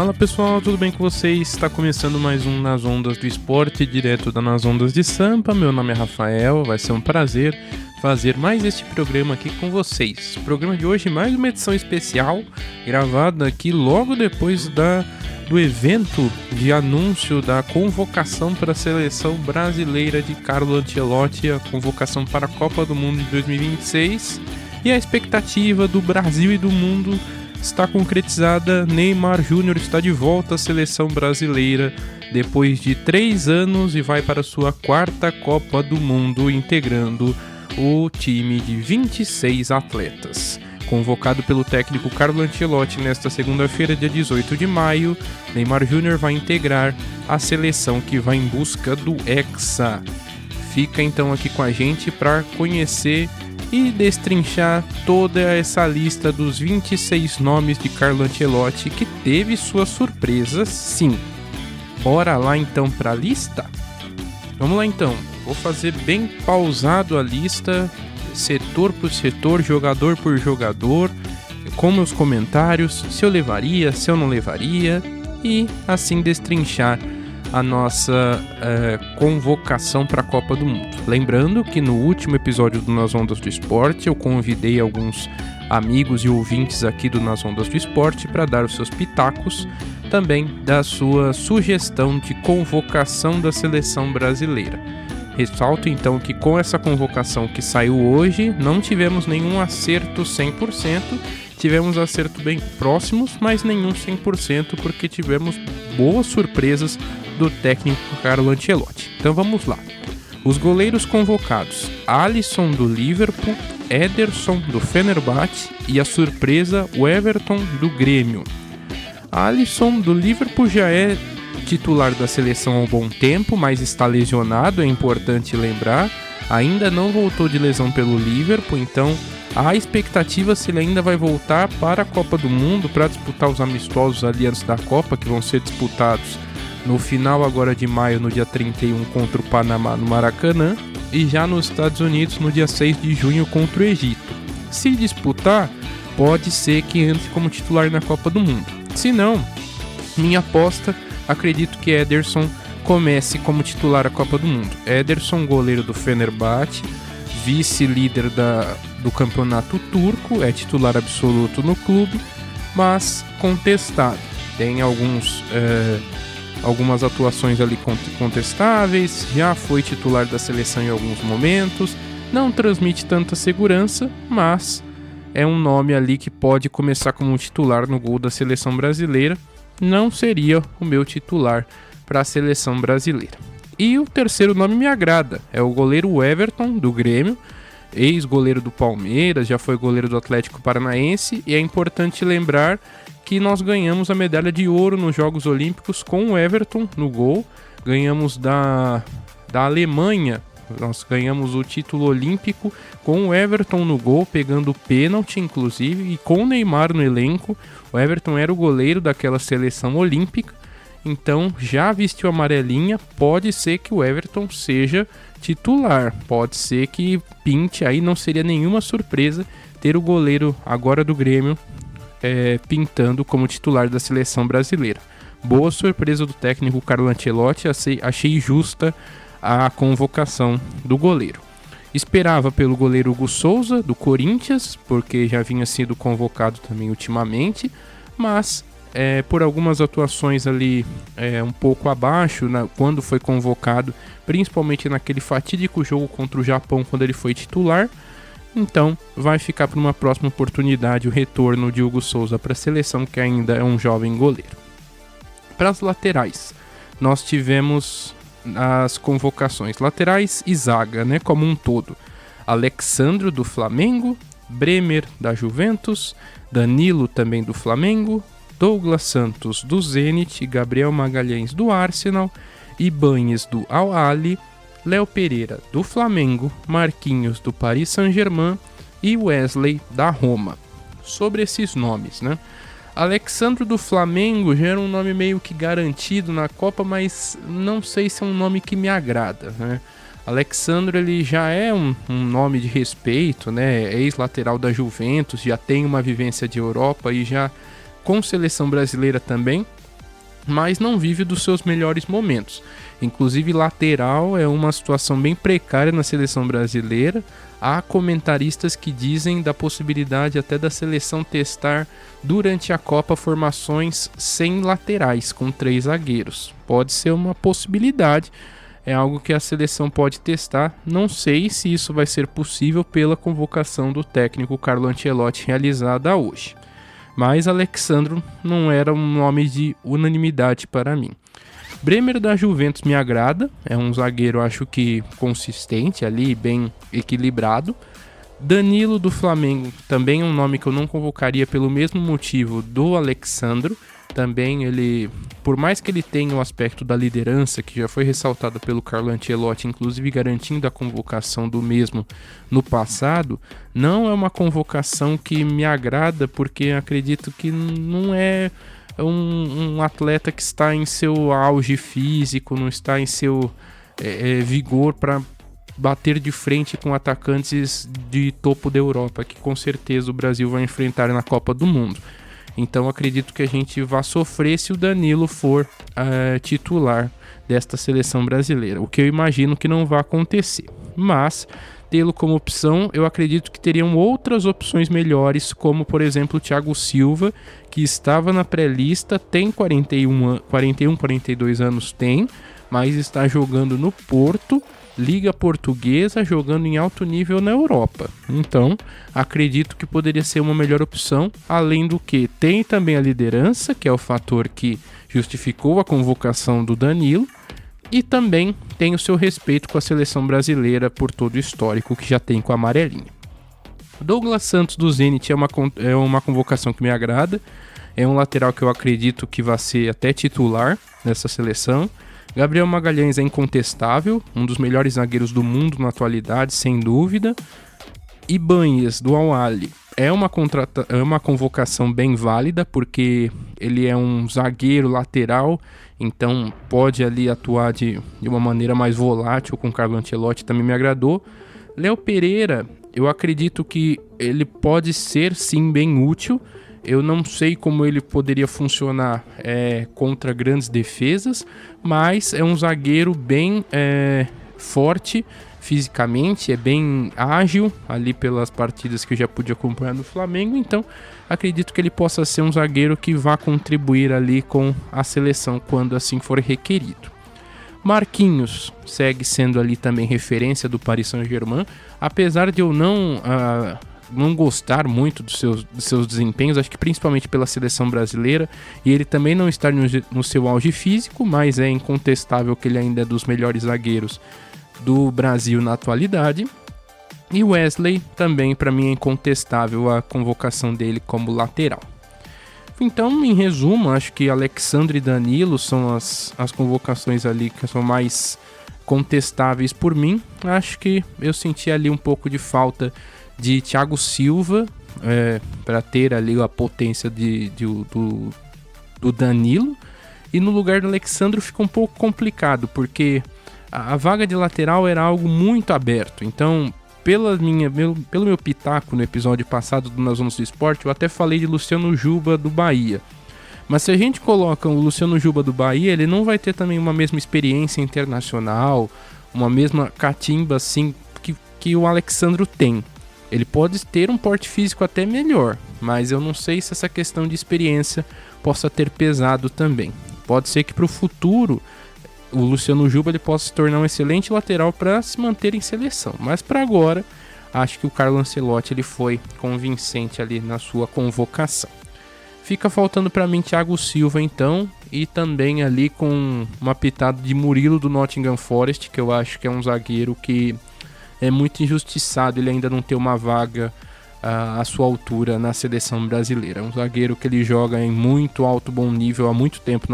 Fala pessoal, tudo bem com vocês? Está começando mais um Nas Ondas do Esporte, direto da Nas Ondas de Sampa. Meu nome é Rafael, vai ser um prazer fazer mais este programa aqui com vocês. O programa de hoje, mais uma edição especial, gravada aqui logo depois do evento de anúncio da convocação para a seleção brasileira de Carlo Ancelotti, a convocação para a Copa do Mundo de 2026, e a expectativa do Brasil e do mundo está concretizada. Neymar Júnior está de volta à seleção brasileira depois de 3 anos e vai para sua 4ª Copa do Mundo, integrando o time de 26 atletas. Convocado pelo técnico Carlo Ancelotti nesta segunda-feira, dia 18 de maio, Neymar Júnior vai integrar a seleção que vai em busca do Hexa. Fica então aqui com a gente para conhecer e destrinchar toda essa lista dos 26 nomes de Carlo Ancelotti, que teve suas surpresas, sim. Bora lá então para a lista? Vamos lá então, vou fazer bem pausado a lista, setor por setor, jogador por jogador, com meus comentários, se eu levaria, se eu não levaria, e assim destrinchar a nossa convocação para a Copa do Mundo. Lembrando que no último episódio do Nas Ondas do Esporte eu convidei alguns amigos e ouvintes aqui do Nas Ondas do Esporte para dar os seus pitacos, também da sua sugestão de convocação da seleção brasileira. Ressalto então que com essa convocação que saiu hoje, não tivemos nenhum acerto 100%, tivemos acerto bem próximos, mas nenhum 100%, porque tivemos boas surpresas do técnico Carlo Ancelotti. Então vamos lá. Os goleiros convocados: Alisson do Liverpool, Ederson do Fenerbahçe e a surpresa, o Everton do Grêmio. Alisson do Liverpool já é titular da seleção há um bom tempo, mas está lesionado, é importante lembrar. Ainda não voltou de lesão pelo Liverpool, então há expectativa se ele ainda vai voltar para a Copa do Mundo para disputar os amistosos ali antes da Copa, que vão ser disputados no final agora de maio, no dia 31, contra o Panamá no Maracanã, e já nos Estados Unidos no dia 6 de junho contra o Egito. Se disputar, pode ser que entre como titular na Copa do Mundo. Se não, minha aposta, acredito que Ederson comece como titular a Copa do Mundo. Ederson, goleiro do Fenerbahçe, vice-líder do campeonato turco, é titular absoluto no clube, mas contestado. Tem algumas atuações ali contestáveis, já foi titular da seleção em alguns momentos, não transmite tanta segurança, mas é um nome ali que pode começar como titular no gol da seleção brasileira. Não seria o meu titular para a seleção brasileira. E o terceiro nome me agrada, é o goleiro Everton do Grêmio, ex-goleiro do Palmeiras, já foi goleiro do Atlético Paranaense, e é importante lembrar que nós ganhamos a medalha de ouro nos Jogos Olímpicos com o Everton no gol. Ganhamos da Alemanha, nós ganhamos o título olímpico com o Everton no gol, pegando pênalti inclusive, e com o Neymar no elenco. O Everton era o goleiro daquela seleção olímpica, então já vestiu a amarelinha, pode ser que o Everton seja titular, pode ser que pinte aí, não seria nenhuma surpresa ter o goleiro agora do Grêmio pintando como titular da seleção brasileira. Boa surpresa do técnico Carlo Ancelotti, achei justa a convocação do goleiro. Esperava pelo goleiro Hugo Souza, do Corinthians, porque já vinha sido convocado também ultimamente, mas por algumas atuações ali um pouco abaixo quando foi convocado, principalmente naquele fatídico jogo contra o Japão, quando ele foi titular. Então vai ficar para uma próxima oportunidade o retorno de Hugo Souza para a seleção, que ainda é um jovem goleiro. Para as laterais, nós tivemos as convocações laterais e zaga, como um todo: Alexandro do Flamengo, Bremer da Juventus, Danilo também do Flamengo, Douglas Santos do Zenit, Gabriel Magalhães do Arsenal, Ibañez do Al-Ahly, Léo Pereira do Flamengo, Marquinhos do Paris Saint-Germain e Wesley da Roma. Sobre esses nomes, Alexandro do Flamengo já era um nome meio que garantido na Copa, mas não sei se é um nome que me agrada, Alexandro, ele já é um nome de respeito, é ex-lateral da Juventus, já tem uma vivência de Europa e já com seleção brasileira também, mas não vive dos seus melhores momentos. Inclusive, lateral é uma situação bem precária na seleção brasileira. Há comentaristas que dizem da possibilidade até da seleção testar durante a Copa formações sem laterais, com 3 zagueiros. Pode ser uma possibilidade, é algo que a seleção pode testar. Não sei se isso vai ser possível pela convocação do técnico Carlo Ancelotti realizada hoje. Mas Alex Sandro não era um nome de unanimidade para mim. Bremer da Juventus me agrada, é um zagueiro acho que consistente ali, bem equilibrado. Danilo do Flamengo também é um nome que eu não convocaria pelo mesmo motivo do Alex Sandro. Também ele, por mais que ele tenha o aspecto da liderança, que já foi ressaltado pelo Carlo Ancelotti, inclusive garantindo a convocação do mesmo no passado, não é uma convocação que me agrada, porque acredito que não é um atleta que está em seu auge físico, não está em seu vigor para bater de frente com atacantes de topo da Europa, que com certeza o Brasil vai enfrentar na Copa do Mundo. Então acredito que a gente vai sofrer se o Danilo for titular desta seleção brasileira, o que eu imagino que não vai acontecer. Mas, tê-lo como opção, eu acredito que teriam outras opções melhores, como por exemplo o Thiago Silva, que estava na pré-lista, tem 42 anos, mas está jogando no Porto, Liga Portuguesa, jogando em alto nível na Europa. Então, acredito que poderia ser uma melhor opção, além do que tem também a liderança, que é o fator que justificou a convocação do Danilo, e também tem o seu respeito com a seleção brasileira por todo o histórico que já tem com a amarelinha. Douglas Santos do Zenit é uma convocação que me agrada, é um lateral que eu acredito que vai ser até titular nessa seleção. Gabriel Magalhães é incontestável, um dos melhores zagueiros do mundo na atualidade, sem dúvida. Ibanez, do Al-Ahly, é uma convocação bem válida, porque ele é um zagueiro lateral, então pode ali atuar de uma maneira mais volátil com o Carlo Ancelotti, também me agradou. Léo Pereira, eu acredito que ele pode ser sim bem útil. Eu não sei como ele poderia funcionar contra grandes defesas, mas é um zagueiro bem forte fisicamente, é bem ágil ali pelas partidas que eu já pude acompanhar no Flamengo, então acredito que ele possa ser um zagueiro que vá contribuir ali com a seleção quando assim for requerido. Marquinhos segue sendo ali também referência do Paris Saint-Germain, apesar de eu não gostar muito dos seus desempenhos, acho que principalmente pela seleção brasileira, e ele também não está no seu auge físico, mas é incontestável que ele ainda é dos melhores zagueiros do Brasil na atualidade. E Wesley também, para mim, é incontestável a convocação dele como lateral. Então, em resumo, acho que Alex Sandro e Danilo são as convocações ali que são mais contestáveis por mim. Acho que eu senti ali um pouco de falta de Thiago Silva para ter ali a potência do Danilo, e no lugar do Alex Sandro fica um pouco complicado, porque a vaga de lateral era algo muito aberto. Então, pelo meu pitaco no episódio passado do Nas Zonas do Esporte, eu até falei de Luciano Juba do Bahia. Mas se a gente coloca o Luciano Juba do Bahia, ele não vai ter também uma mesma experiência internacional, uma mesma catimba assim que o Alex Sandro tem. Ele pode ter um porte físico até melhor, mas eu não sei se essa questão de experiência possa ter pesado também. Pode ser que para o futuro o Luciano Juba ele possa se tornar um excelente lateral para se manter em seleção, mas para agora acho que o Carlo Ancelotti ele foi convincente ali na sua convocação. Fica faltando para mim Thiago Silva então, e também ali com uma pitada de Murilo do Nottingham Forest, que eu acho que é um zagueiro que é muito injustiçado ele ainda não ter uma vaga à sua altura na seleção brasileira. É um zagueiro que ele joga em muito alto, bom nível há muito tempo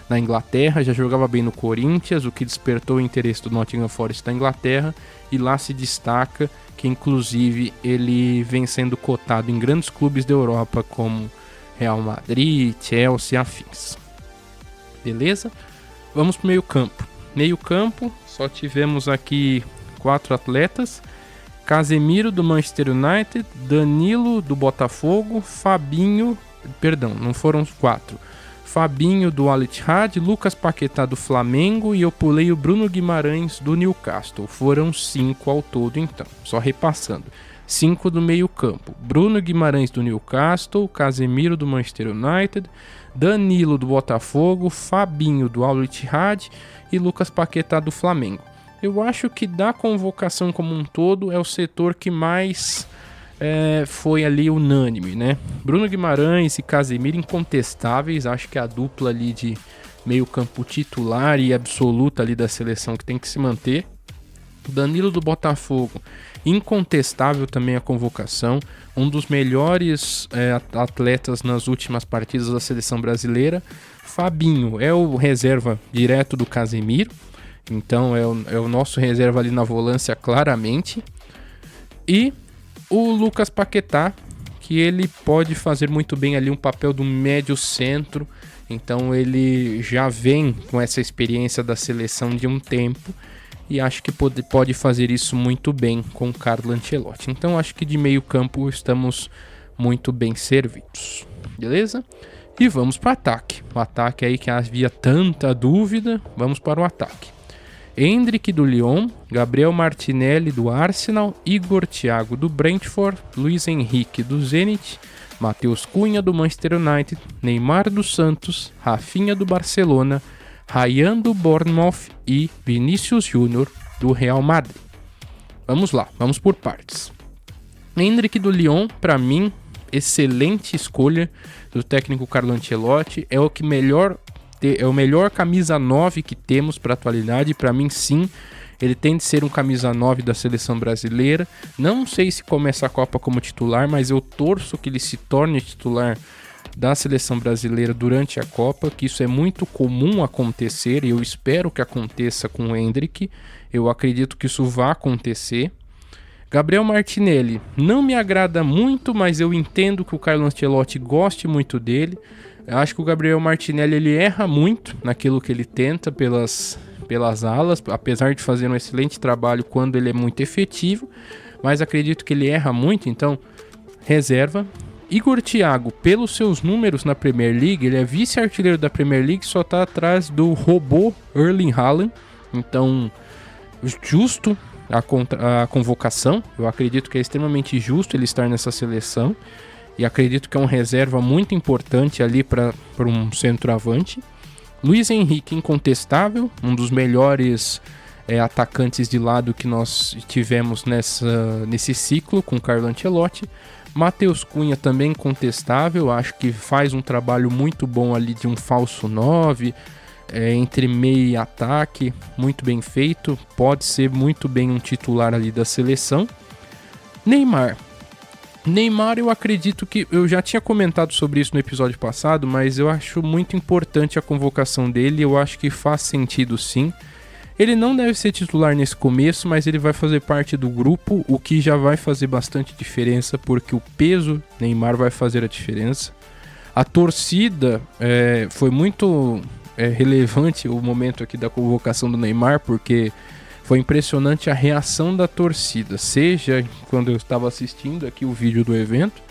na Inglaterra, já jogava bem no Corinthians, o que despertou o interesse do Nottingham Forest da Inglaterra, e lá se destaca que inclusive ele vem sendo cotado em grandes clubes da Europa como Real Madrid, Chelsea e afins. Beleza? Vamos para o meio campo. Meio campo, só tivemos aqui 4 atletas: Casemiro do Manchester United, Danilo do Botafogo, Fabinho, perdão, não foram os 4, Fabinho do Al Ittihad, Lucas Paquetá do Flamengo e eu pulei o Bruno Guimarães do Newcastle. Foram 5 ao todo então, só repassando. 5 do meio campo, Bruno Guimarães do Newcastle, Casemiro do Manchester United, Danilo do Botafogo, Fabinho do Al Ittihad e Lucas Paquetá do Flamengo. Eu acho que da convocação como um todo é o setor que mais foi ali unânime, né? Bruno Guimarães e Casemiro incontestáveis, acho que é a dupla ali de meio campo titular e absoluta ali da seleção que tem que se manter. Danilo do Botafogo, incontestável também a convocação, um dos melhores atletas nas últimas partidas da seleção brasileira. Fabinho é o reserva direto do Casemiro, então é o nosso reserva ali na volância claramente. E o Lucas Paquetá, que ele pode fazer muito bem ali um papel do médio centro, então ele já vem com essa experiência da seleção de um tempo, e acho que pode fazer isso muito bem com o Carlo Ancelotti. Então acho que de meio campo estamos muito bem servidos, beleza? E vamos para o ataque. O ataque aí que havia tanta dúvida, vamos para o ataque. Endrick do Lyon, Gabriel Martinelli do Arsenal, Igor Thiago do Brentford, Luiz Henrique do Zenit, Matheus Cunha do Manchester United, Neymar do Santos, Rafinha do Barcelona, Ryan do Bournemouth e Vinícius Júnior do Real Madrid. Vamos lá, vamos por partes. Endrick do Lyon, para mim, excelente escolha do técnico Carlo Ancelotti, é o melhor camisa 9 que temos para a atualidade. Para mim, sim, ele tem de ser um camisa 9 da seleção brasileira. Não sei se começa a Copa como titular, mas eu torço que ele se torne titular da seleção brasileira durante a Copa, que isso é muito comum acontecer e eu espero que aconteça com o Endrick. Eu acredito que isso vai acontecer. Gabriel Martinelli não me agrada muito, mas eu entendo que o Carlo Ancelotti goste muito dele. Eu acho que o Gabriel Martinelli ele erra muito naquilo que ele tenta pelas alas, apesar de fazer um excelente trabalho quando ele é muito efetivo, mas acredito que ele erra muito, então reserva. Igor Thiago, pelos seus números na Premier League, ele é vice-artilheiro da Premier League, só está atrás do robô Erling Haaland, então justo a convocação, eu acredito que é extremamente justo ele estar nessa seleção, e acredito que é um reserva muito importante ali para um centroavante. Luiz Henrique, incontestável, um dos melhores atacantes de lado que nós tivemos nesse ciclo com o Carlo Ancelotti. Matheus Cunha também incontestável, acho que faz um trabalho muito bom ali de um falso 9, entre meio e ataque, muito bem feito, pode ser muito bem um titular ali da seleção. Neymar, eu acredito que eu já tinha comentado sobre isso no episódio passado, mas eu acho muito importante a convocação dele, eu acho que faz sentido sim. Ele não deve ser titular nesse começo, mas ele vai fazer parte do grupo, o que já vai fazer bastante diferença, porque o peso Neymar vai fazer a diferença. A torcida foi muito relevante o momento aqui da convocação do Neymar, porque foi impressionante a reação da torcida, seja quando eu estava assistindo aqui o vídeo do evento,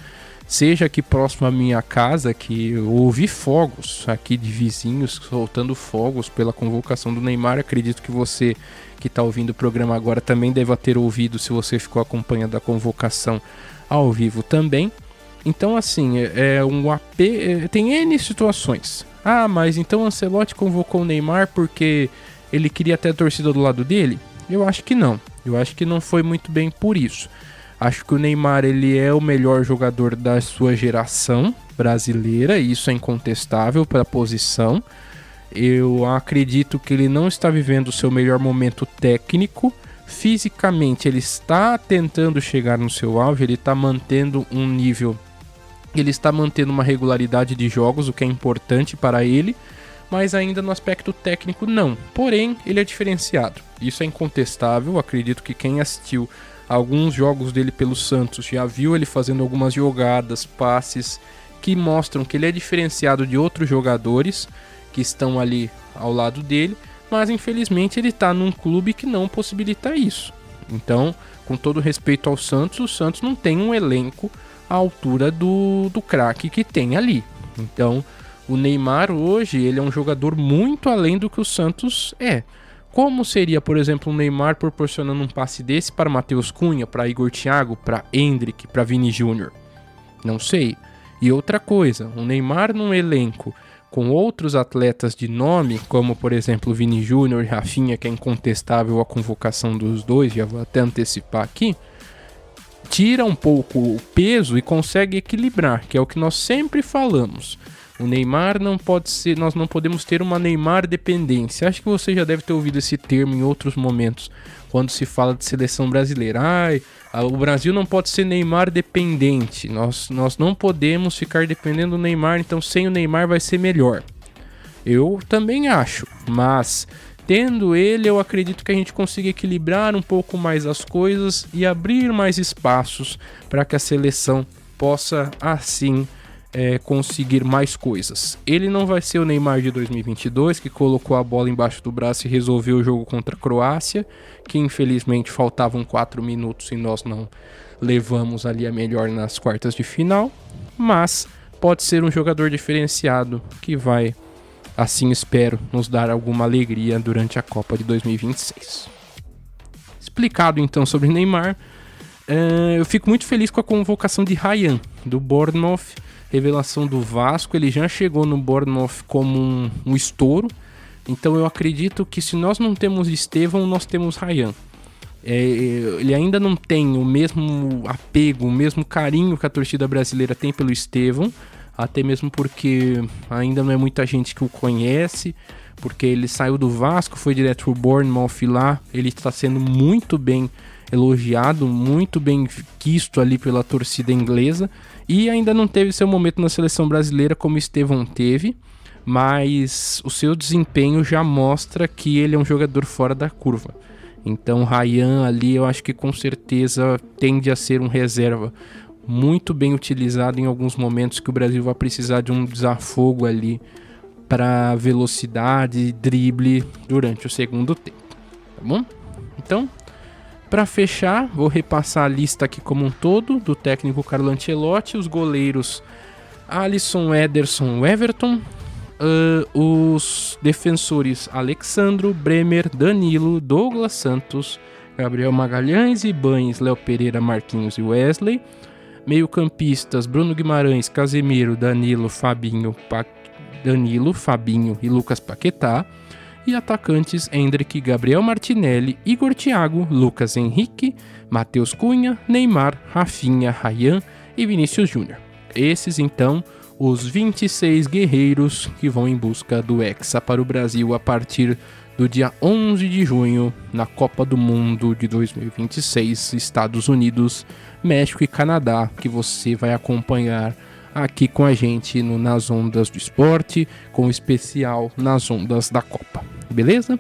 seja aqui próximo à minha casa, que eu ouvi fogos aqui de vizinhos soltando fogos pela convocação do Neymar. Acredito que você que está ouvindo o programa agora também deva ter ouvido, se você ficou acompanhando a convocação ao vivo também. Então assim, tem N situações. Ah, mas então o Ancelotti convocou o Neymar porque ele queria ter a torcida do lado dele? Eu acho que não. Eu acho que não foi muito bem por isso. Acho que o Neymar ele é o melhor jogador da sua geração brasileira, e isso é incontestável para a posição. Eu acredito que ele não está vivendo o seu melhor momento técnico. Fisicamente ele está tentando chegar no seu auge, ele está mantendo um nível, ele está mantendo uma regularidade de jogos, o que é importante para ele, mas ainda no aspecto técnico não. Porém, ele é diferenciado. Isso é incontestável. Acredito que quem assistiu alguns jogos dele pelo Santos já viu ele fazendo algumas jogadas, passes que mostram que ele é diferenciado de outros jogadores que estão ali ao lado dele, mas infelizmente ele está num clube que não possibilita isso. Então, com todo respeito ao Santos, o Santos não tem um elenco à altura do craque que tem ali. Então, O Neymar hoje, ele é um jogador muito além do que o Santos é. Como seria, por exemplo, o Neymar proporcionando um passe desse para Matheus Cunha, para Igor Thiago, para Endrick, para Vini Júnior? Não sei. E outra coisa, o Neymar num elenco com outros atletas de nome, como por exemplo Vini Júnior e Rafinha, que é incontestável a convocação dos dois, já vou até antecipar aqui, tira um pouco o peso e consegue equilibrar, que é o que nós sempre falamos. O Neymar não pode ser, nós não podemos ter uma Neymar dependência. Acho que você já deve ter ouvido esse termo em outros momentos, quando se fala de seleção brasileira. O Brasil não pode ser Neymar dependente. Nós não podemos ficar dependendo do Neymar, então sem o Neymar vai ser melhor. Eu também acho, mas tendo ele, eu acredito que a gente consiga equilibrar um pouco mais as coisas e abrir mais espaços para que a seleção possa assim conseguir mais coisas. Ele não vai ser o Neymar de 2022, que colocou a bola embaixo do braço e resolveu o jogo contra a Croácia, que infelizmente faltavam 4 minutos e nós não levamos ali a melhor nas quartas de final, mas pode ser um jogador diferenciado que vai, assim espero, nos dar alguma alegria durante a Copa de 2026. Explicado então sobre Neymar, eu fico muito feliz com a convocação de Ryan, do Bournemouth, revelação do Vasco. Ele já chegou no Bournemouth como um estouro, então eu acredito que se nós não temos Estevão, nós temos Ryan. Ele ainda não tem o mesmo apego, o mesmo carinho que a torcida brasileira tem pelo Estevão, até mesmo porque ainda não é muita gente que o conhece, porque ele saiu do Vasco, foi direto pro Bournemouth lá, ele está sendo muito bem elogiado, muito bem quisto ali pela torcida inglesa, e ainda não teve seu momento na seleção brasileira como Estevão teve, mas o seu desempenho já mostra que ele é um jogador fora da curva. Então Ryan ali eu acho que com certeza tende a ser um reserva muito bem utilizado em alguns momentos que o Brasil vai precisar de um desafogo ali para velocidade e drible durante o segundo tempo, tá bom? Então, para fechar, vou repassar a lista aqui como um todo do técnico Carlo Ancelotti. Os goleiros Alisson, Ederson, Everton. Os defensores Alexandro, Bremer, Danilo, Douglas Santos, Gabriel Magalhães, Ibañez, Léo Pereira, Marquinhos e Wesley. Meio-campistas Bruno Guimarães, Casemiro, Danilo, Fabinho e Lucas Paquetá. E atacantes Endrick, Gabriel Martinelli, Igor Thiago, Lucas Henrique, Matheus Cunha, Neymar, Rafinha, Ryan e Vinícius Júnior. Esses então os 26 guerreiros que vão em busca do Hexa para o Brasil a partir do dia 11 de junho na Copa do Mundo de 2026, Estados Unidos, México e Canadá, que você vai acompanhar aqui com a gente no Nas Ondas do Esporte, com o especial Nas Ondas da Copa, beleza?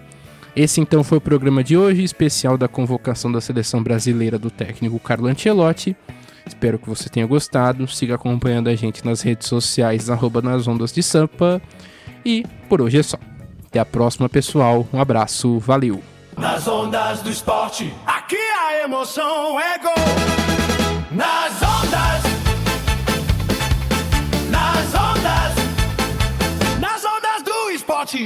Esse então foi o programa de hoje, especial da convocação da seleção brasileira do técnico Carlo Ancelotti. Espero que você tenha gostado, siga acompanhando a gente nas redes sociais, @Nas Ondas de Sampa, e por hoje é só. Até a próxima, pessoal, um abraço, valeu! Nas Ondas do Esporte, aqui a emoção é gol! Nas ondas! Nas ondas do esporte.